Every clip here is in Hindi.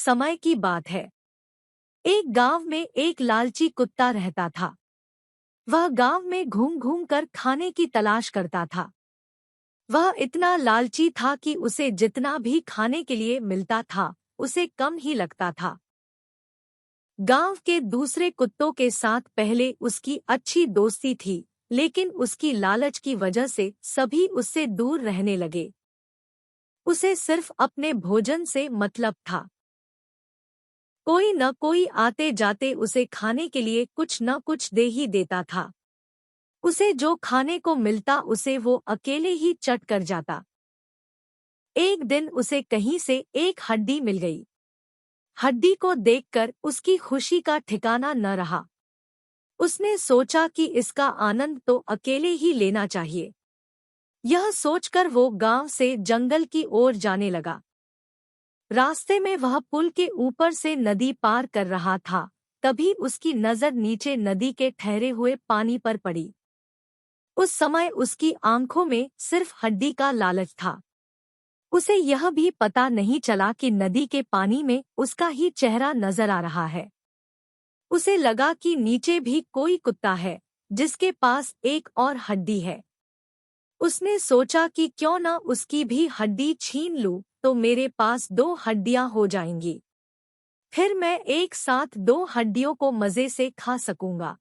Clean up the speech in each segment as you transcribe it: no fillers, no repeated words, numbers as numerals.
समय की बात है। एक गांव में एक लालची कुत्ता रहता था। वह गांव में घूम घूम कर खाने की तलाश करता था। वह इतना लालची था कि उसे जितना भी खाने के लिए मिलता था उसे कम ही लगता था। गांव के दूसरे कुत्तों के साथ पहले उसकी अच्छी दोस्ती थी, लेकिन उसकी लालच की वजह से सभी उससे दूर रहने लगे। उसे सिर्फ अपने भोजन से मतलब था। कोई न कोई आते जाते उसे खाने के लिए कुछ न कुछ दे ही देता था। उसे जो खाने को मिलता उसे वो अकेले ही चट कर जाता। एक दिन उसे कहीं से एक हड्डी मिल गई। हड्डी को देखकर उसकी खुशी का ठिकाना न रहा। उसने सोचा कि इसका आनंद तो अकेले ही लेना चाहिए। यह सोचकर वो गांव से जंगल की ओर जाने लगा। रास्ते में वह पुल के ऊपर से नदी पार कर रहा था, तभी उसकी नजर नीचे नदी के ठहरे हुए पानी पर पड़ी। उस समय उसकी आंखों में सिर्फ हड्डी का लालच था। उसे यह भी पता नहीं चला कि नदी के पानी में उसका ही चेहरा नजर आ रहा है। उसे लगा कि नीचे भी कोई कुत्ता है जिसके पास एक और हड्डी है। उसने सोचा कि क्यों न उसकी भी हड्डी छीन लूं तो मेरे पास 2 हड्डियां हो जाएंगी। फिर मैं एक साथ 2 हड्डियों को मजे से खा सकूंगा।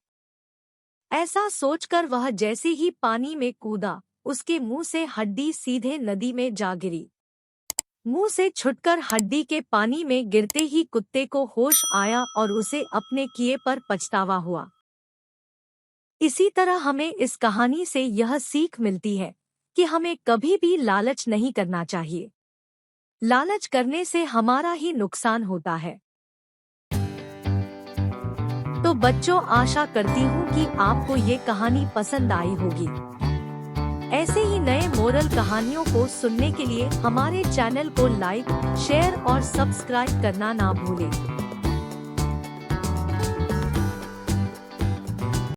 ऐसा सोचकर वह जैसे ही पानी में कूदा, उसके मुंह से हड्डी सीधे नदी में जा गिरी। मुंह से छुटकर हड्डी के पानी में गिरते ही कुत्ते को होश आया और उसे अपने किए पर पछतावा हुआ। इसी तरह हमें इस कहानी से यह सीख मिलती है कि हमें कभी भी लालच नहीं करना चाहिए। लालच करने से हमारा ही नुकसान होता है। तो बच्चों, आशा करती हूँ कि आपको ये कहानी पसंद आई होगी। ऐसे ही नए मोरल कहानियों को सुनने के लिए हमारे चैनल को लाइक, शेयर और सब्सक्राइब करना ना भूलें।